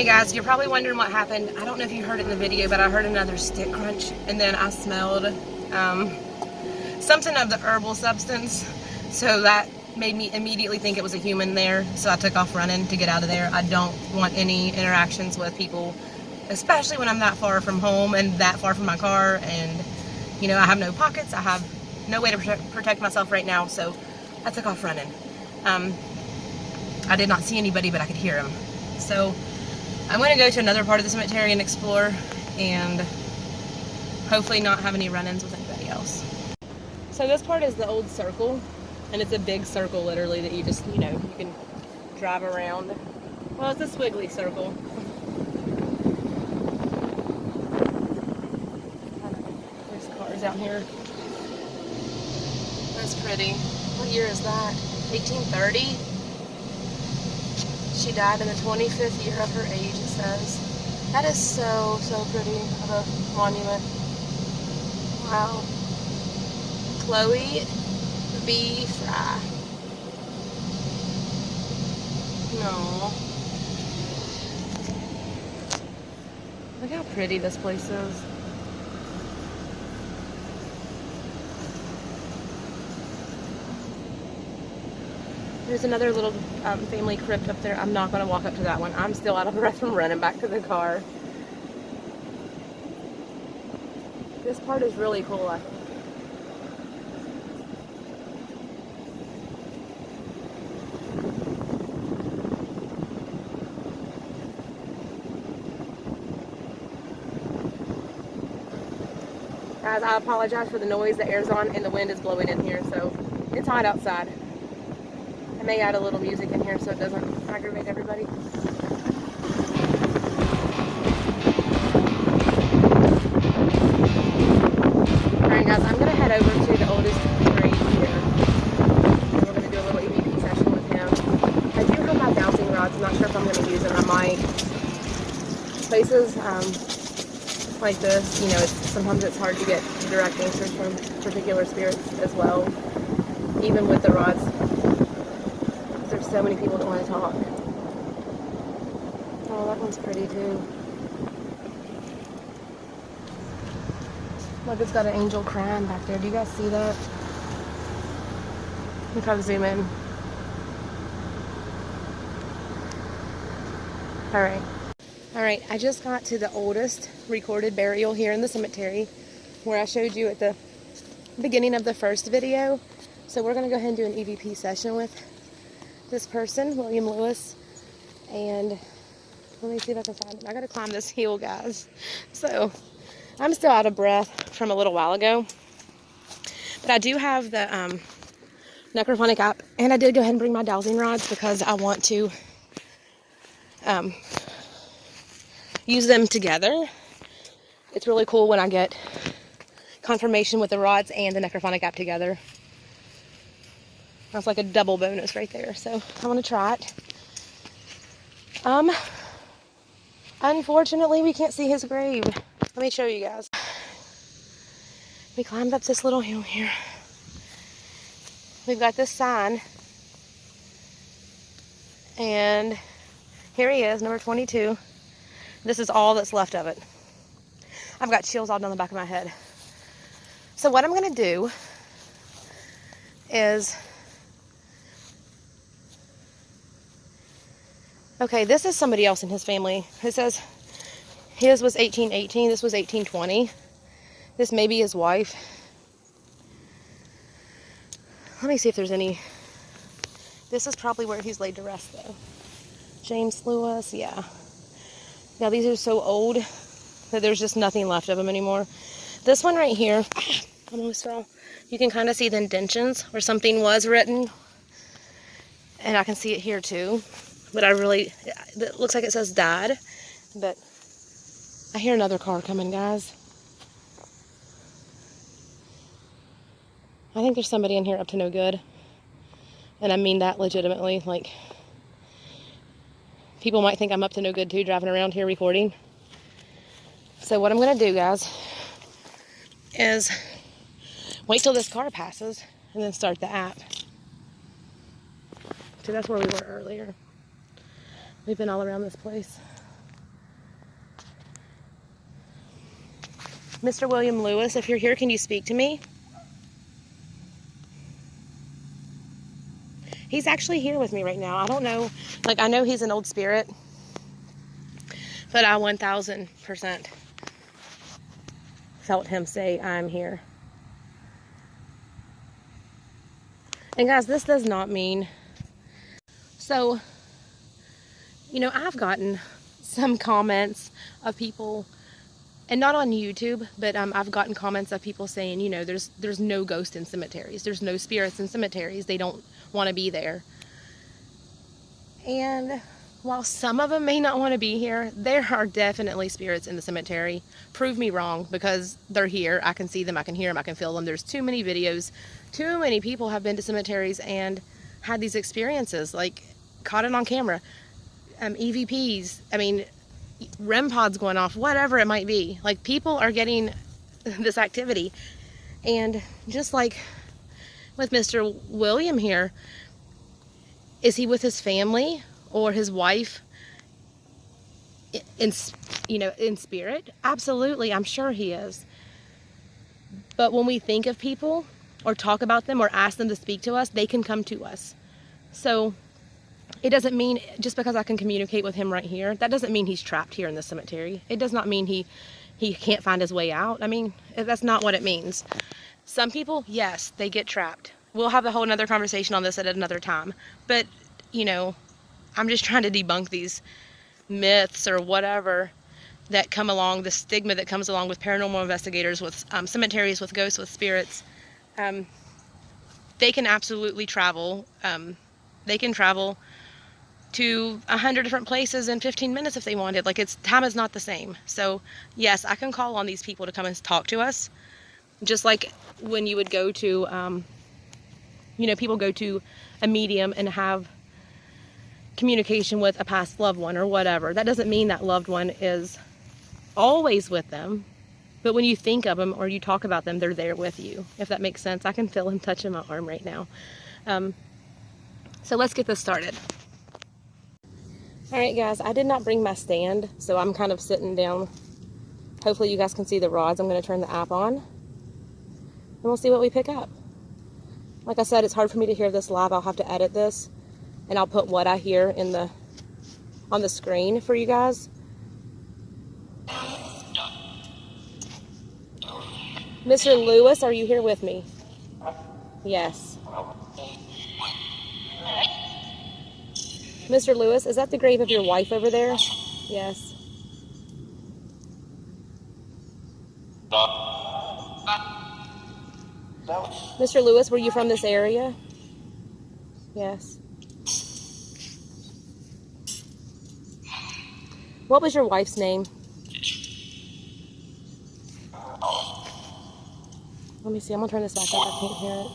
Hey guys, you're probably wondering what happened. I don't know if you heard it in the video, but I heard another stick crunch, and then I smelled something of the herbal substance, so that made me immediately think it was a human there, so I took off running to get out of there. I don't want any interactions with people, especially when I'm that far from home and that far from my car, and you know, I have no pockets, I have no way to protect myself right now, so I took off running. I did not see anybody, but I could hear them. So I'm going to go to another part of the cemetery and explore, and hopefully not have any run-ins with anybody else. So this part is the old circle, and it's a big circle literally that you just, you know, you can drive around. Well, it's a squiggly circle. There's cars out here. That's pretty. What year is that? 1830? She died in the 25th year of her age, it says. That is so, so pretty of a monument. Wow. Chloe V. Fry. No. Look how pretty this place is. There's another little family crypt up there. I'm not going to walk up to that one. I'm still out of breath from running back to the car. This part is really cool, I think. Guys, I apologize for the noise. The air's on and the wind is blowing in here, so it's hot outside. I may add a little music in here so it doesn't aggravate everybody. Alright guys, I'm going to head over to the oldest grave here. And we're going to do a little EVP session with him. I do have my dowsing rods. I'm not sure if I'm going to use them. I might. Places like this, you know, sometimes it's hard to get direct answers from particular spirits as well, even with the rods. There's so many people that want to talk. Oh, that one's pretty too. Look, it's got an angel crying back there. Do you guys see that? Let me try to zoom in. Alright. Alright, I just got to the oldest recorded burial here in the cemetery, where I showed you at the beginning of the first video. So we're going to go ahead and do an EVP session with this person, William Lewis, and let me see if I can find him. I gotta climb this hill, guys. So I'm still out of breath from a little while ago, but I do have the Necrophonic app, and I did go ahead and bring my dowsing rods because I want to use them together. It's really cool when I get confirmation with the rods and the Necrophonic app together. That's like a double bonus right there. So I want to try it. Unfortunately, we can't see his grave. Let me show you guys. We climbed up this little hill here. We've got this sign. And here he is, number 22. This is all that's left of it. I've got chills all down the back of my head. So what I'm going to do is... Okay, this is somebody else in his family. It says his was 1818, this was 1820. This may be his wife. Let me see if there's any... This is probably where he's laid to rest, though. James Lewis, yeah. Now, these are so old that there's just nothing left of them anymore. This one right here, I almost fell. You can kind of see the indentions where something was written. And I can see it here, too. But it looks like it says died. But I hear another car coming, guys. I think there's somebody in here up to no good. And I mean that legitimately. Like, people might think I'm up to no good too, driving around here recording. So what I'm going to do, guys, is wait till this car passes and then start the app. So that's where we were earlier. We've been all around this place. Mr. William Lewis, if you're here, can you speak to me? He's actually here with me right now. I don't know, like, I know he's an old spirit, but I 1000% felt him say, I'm here. And guys, this does not mean, so, you know, I've gotten some comments of people, and not on YouTube, but I've gotten comments of people saying, you know, there's no ghost in cemeteries. There's no spirits in cemeteries. They don't want to be there. And while some of them may not want to be here, there are definitely spirits in the cemetery. Prove me wrong, because they're here. I can see them, I can hear them, I can feel them. There's too many videos. Too many people have been to cemeteries and had these experiences, like caught it on camera. EVPs, I mean, REM pods going off, whatever it might be. Like, people are getting this activity. And just like with Mr. William here, is he with his family or his wife in spirit? Absolutely, I'm sure he is. But when we think of people or talk about them or ask them to speak to us, they can come to us. So it doesn't mean, just because I can communicate with him right here, that doesn't mean he's trapped here in the cemetery. It does not mean he can't find his way out. I mean, that's not what it means. Some people, yes, they get trapped. We'll have a whole nother conversation on this at another time. But, you know, I'm just trying to debunk these myths or whatever that come along, the stigma that comes along with paranormal investigators, with cemeteries, with ghosts, with spirits. They can absolutely travel. They can travel to 100 different places in 15 minutes if they wanted. Like, time is not the same. So yes, I can call on these people to come and talk to us. Just like when you would go to, you know, people go to a medium and have communication with a past loved one or whatever. That doesn't mean that loved one is always with them. But when you think of them or you talk about them, they're there with you, if that makes sense. I can feel him touching my arm right now. So let's get this started. All right, guys, I did not bring my stand, so I'm kind of sitting down. Hopefully you guys can see the rods. I'm going to turn the app on, and we'll see what we pick up. Like I said, it's hard for me to hear this live. I'll have to edit this, and I'll put what I hear on the screen for you guys. Mr. Lewis, are you here with me? Yes. Mr. Lewis, is that the grave of your wife over there? Yes. Mr. Lewis, were you from this area? Yes. What was your wife's name? Let me see, I'm gonna turn this back up, I can't hear it.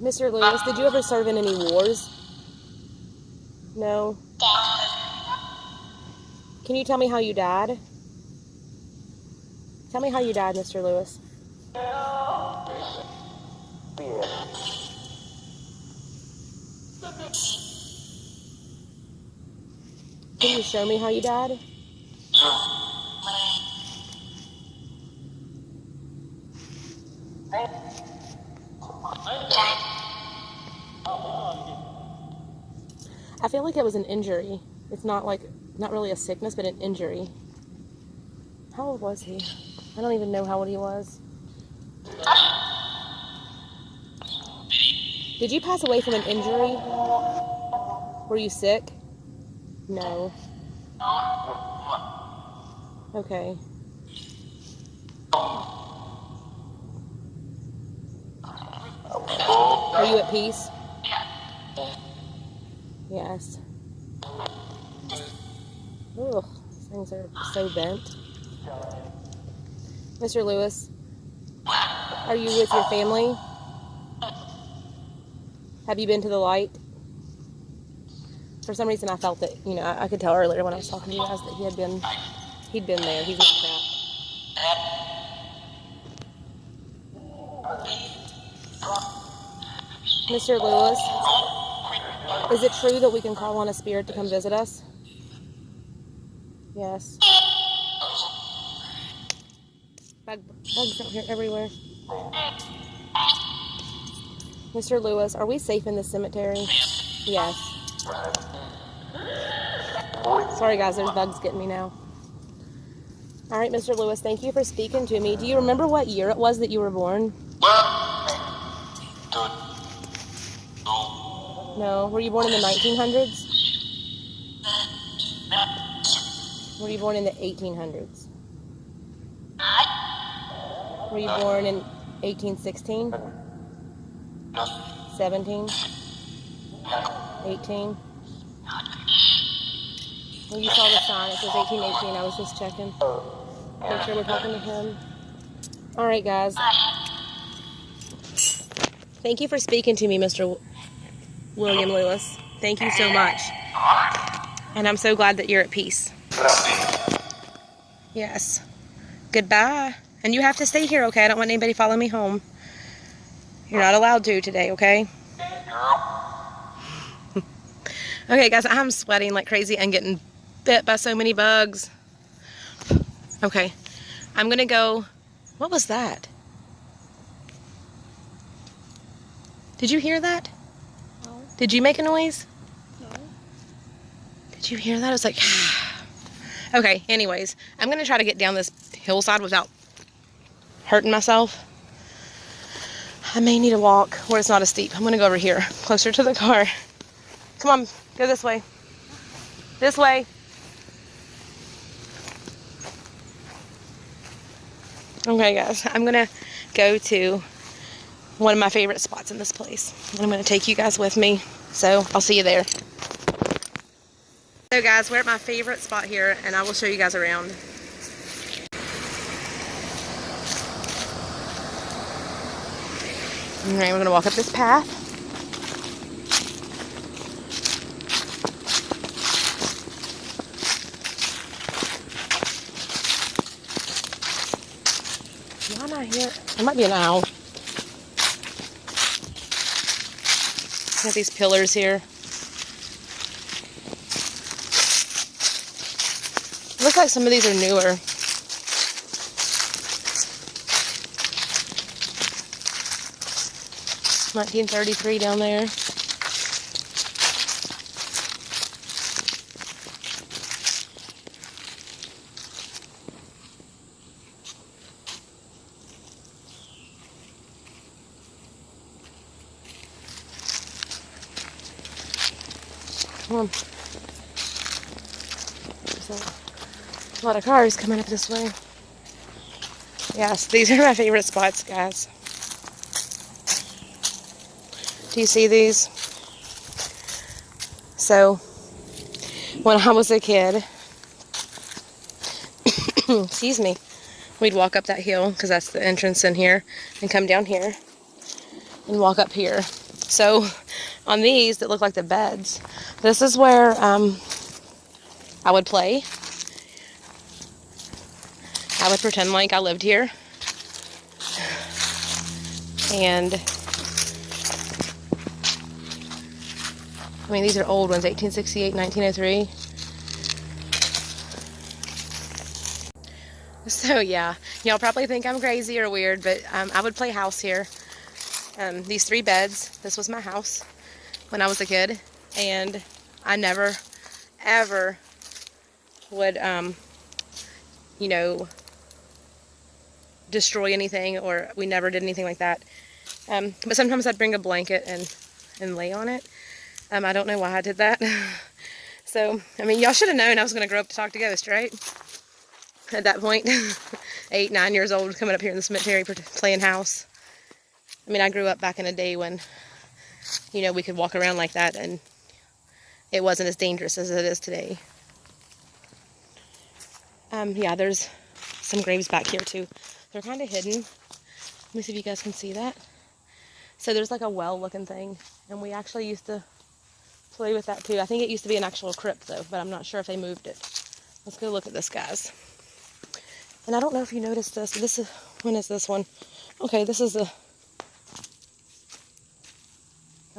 Mr. Lewis, did you ever serve in any wars? No? Can you tell me how you died? Tell me how you died, Mr. Lewis. Can you show me how you died? I feel like it was an injury. It's not really a sickness, but an injury. How old was he? I don't even know how old he was. Did you pass away from an injury? Were you sick? No. Okay. Are you at peace? Yes. Ugh, these things are so bent. Mr. Lewis, are you with your family? Have you been to the light? For some reason I felt that, you know, I could tell earlier when I was talking to you guys that he'd been there. He's not trapped. Mr. Lewis, is it true that we can call on a spirit to come visit us? Yes. Bugs out here everywhere. Mr. Lewis, are we safe in the cemetery? Yes. Sorry guys, there's bugs getting me now. All right, Mr. Lewis, thank you for speaking to me. Do you remember what year it was that you were born? No. Were you born in the 1900s? Were you born in the 1800s? Were you born in 1816? 17? 18? Well, you saw the sign. It says 1818. I was just checking. Make sure we're talking to him. All right, guys. Thank you for speaking to me, Mr. William Lewis. Thank you so much. And I'm so glad that you're at peace. Yes. Goodbye. And you have to stay here, okay? I don't want anybody following me home. You're not allowed to today, okay? Okay, guys, I'm sweating like crazy and getting bit by so many bugs. Okay, I'm going to go. What was that? Did you hear that? No. Did you make a noise? No. Did you hear that? It was like, okay, anyways, I'm going to try to get down this hillside without hurting myself. I may need to walk where it's not as steep. I'm going to go over here, closer to the car. Come on, go this way. This way. Okay, guys, I'm going to go to one of my favorite spots in this place. And I'm going to take you guys with me. So, I'll see you there. So, guys, we're at my favorite spot here, and I will show you guys around. Alright, we're going to walk up this path. Why am I here? There might be an owl. Got these pillars here. Looks like some of these are newer. $1933 down there. Come on. There's a lot of cars coming up this way. Yes, these are my favorite spots, guys. Do you see these? So, when I was a kid, excuse me, we'd walk up that hill, because that's the entrance in here, and come down here, and walk up here. So, on these that look like the beds, this is where I would play. I would pretend like I lived here. And I mean, these are old ones, 1868, 1903. So yeah, y'all probably think I'm crazy or weird, but I would play house here. These 3 beds, this was my house when I was a kid, and I never, ever would, you know, destroy anything, or we never did anything like that. But sometimes I'd bring a blanket and lay on it. I don't know why I did that. So, I mean, y'all should have known I was going to grow up to talk to ghosts, right? At that point, 8, 9 years old, coming up here in the cemetery playing house. I mean, I grew up back in a day when, you know, we could walk around like that and it wasn't as dangerous as it is today. Yeah, there's some graves back here too. They're kind of hidden. Let me see if you guys can see that. So there's like a well looking thing, and we actually used to play with that too. I think it used to be an actual crypt though, but I'm not sure if they moved it. Let's go look at this, guys. And I don't know if you noticed this. This is, when is this one? Okay, this is the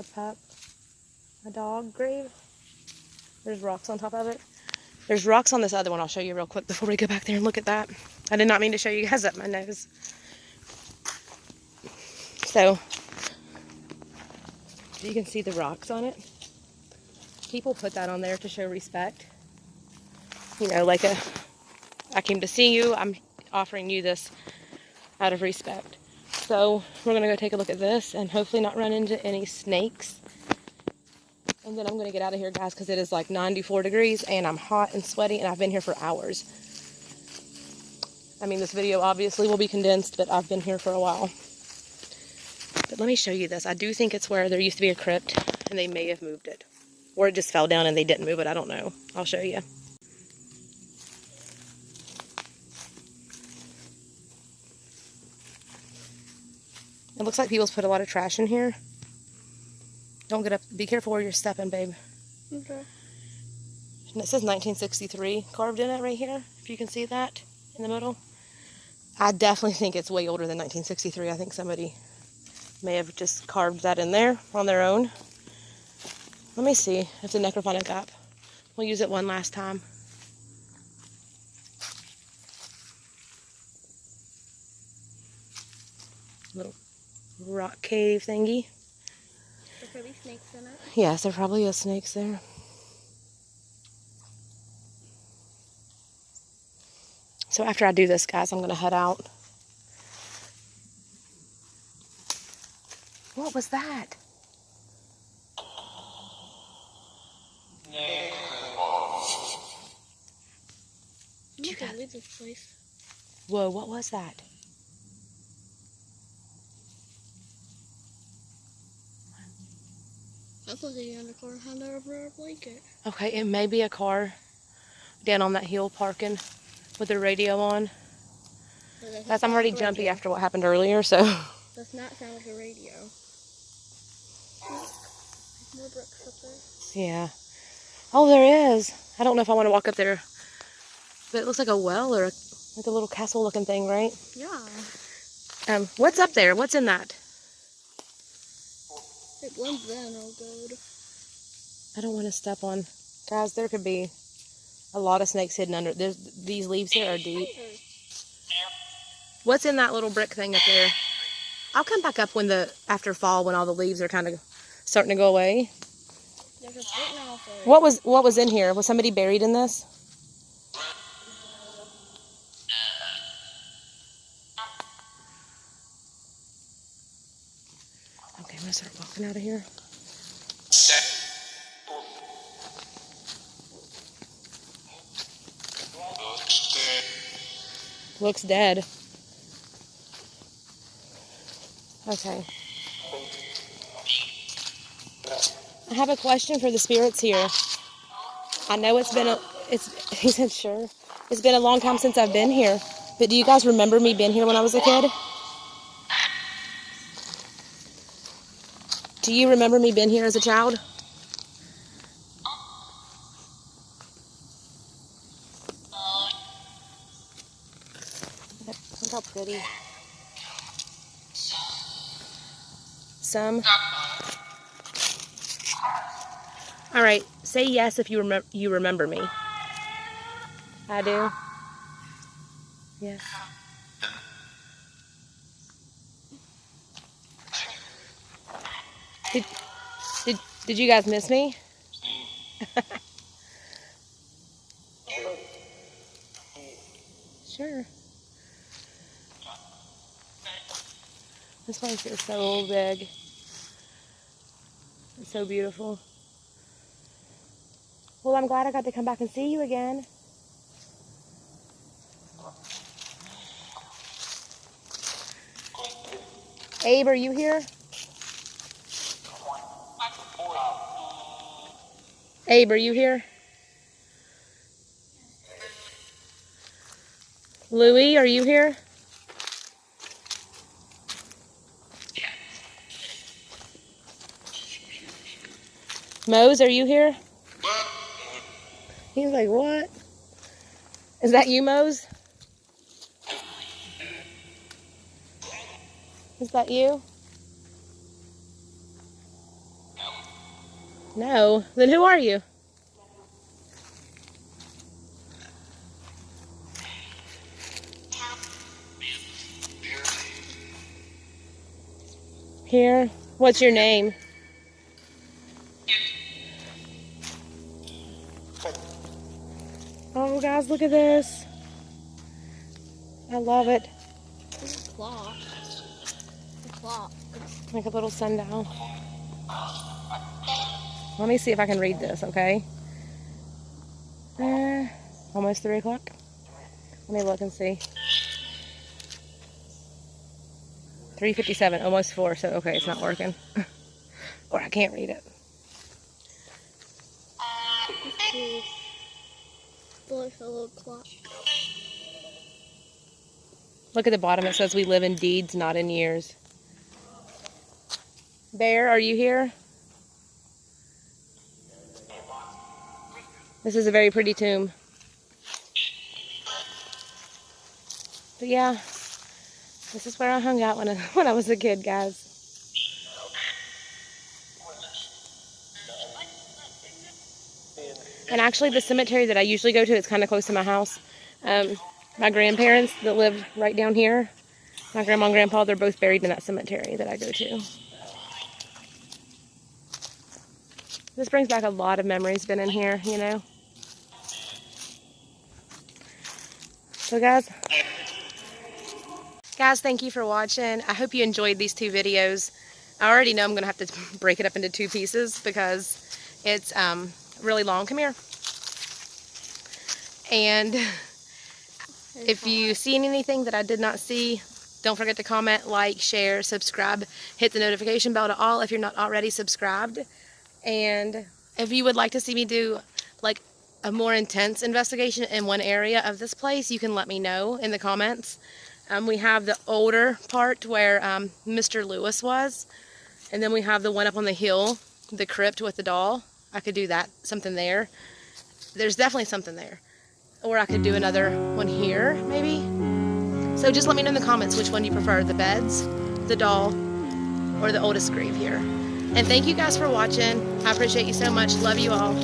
a pup, a dog grave. There's rocks on top of it. There's rocks on this other one. I'll show you real quick before we go back there and look at that. I did not mean to show you guys up my nose. So, you can see the rocks on it. People put that on there to show respect. You know, like I came to see you, I'm offering you this out of respect. So, we're going to go take a look at this and hopefully not run into any snakes. And then I'm going to get out of here, guys, because it is like 94 degrees and I'm hot and sweaty and I've been here for hours. I mean, this video obviously will be condensed, but I've been here for a while. But let me show you this. I do think it's where there used to be a crypt and they may have moved it. Or it just fell down and they didn't move it. I don't know. I'll show you. It looks like people's put a lot of trash in here. Don't get up. Be careful where you're stepping, babe. Okay. And it says 1963 carved in it right here, if you can see that in the middle. I definitely think it's way older than 1963. I think somebody may have just carved that in there on their own. Let me see if the necrophonic app. We'll use it one last time. Little rock cave thingy. There could be snakes in it. Yes, there probably is snakes there. So after I do this, guys, I'm going to head out. What was that? You can leave this place. Whoa, what was that? I thought they had a car under a blanket. Okay, it may be a car down on that hill parking with the radio on. Guys, I'm already jumpy after what happened earlier, so. Does not sound like a radio. More bricks up there. Yeah. Oh, there is. I don't know if I want to walk up there. But it looks like a well or like a little castle looking thing, right? Yeah. What's up there? What's in that? It blends in real good. I don't want to step on. Guys, there could be a lot of snakes hidden under. These leaves here are deep. What's in that little brick thing up there? I'll come back up after fall when all the leaves are kind of starting to go away. There's a brick now for it. What was in here? Was somebody buried in this? Okay, I'm gonna start walking out of here. Looks dead. Okay. I have a question for the spirits here. I know he said sure. It's been a long time since I've been here. But do you guys remember me being here when I was a kid? Do you remember me being here as a child? Look how pretty. Some. All right, say yes if you remember me. I do. Yes. Did you guys miss me? Sure. This place is so big. It's so beautiful. Well, I'm glad I got to come back and see you again. Abe, are you here? Abe, are you here? Louie, are you here? Mose, are you here? He's like, what? Is that you, Mose? Is that you? No. Then who are you? Here. What's your name? Oh, guys, look at this. I love it. This is a clock. A clock. Like a little sundial. Let me see if I can read this, okay? Almost 3 o'clock. Let me look and see. 3:57, almost 4, so okay, it's not working. Or I can't read it. It's like a little clock. Look at the bottom, it says we live in deeds, not in years. Bear, are you here? This is a very pretty tomb. But yeah, this is where I hung out when I was a kid, guys. And actually the cemetery that I usually go to, it's kind of close to my house. My grandparents that lived right down here, my grandma and grandpa, they're both buried in that cemetery that I go to. This brings back a lot of memories been in here, you know. So guys, thank you for watching. I hope you enjoyed these 2 videos. I already know I'm going to have to break it up into 2 pieces because it's really long. Come here. And if you see anything that I did not see, don't forget to comment, like, share, subscribe, hit the notification bell to all if you're not already subscribed. And if you would like to see me do like a more intense investigation in one area of this place, you can let me know in the comments. We have the older part where Mr. Lewis was, and then we have the one up on the hill, the crypt with the doll. I could do that, something there. There's definitely something there. Or I could do another one here, maybe. So just let me know in the comments which one you prefer, the beds, the doll, or the oldest grave here. And thank you guys for watching. I appreciate you so much. Love you all.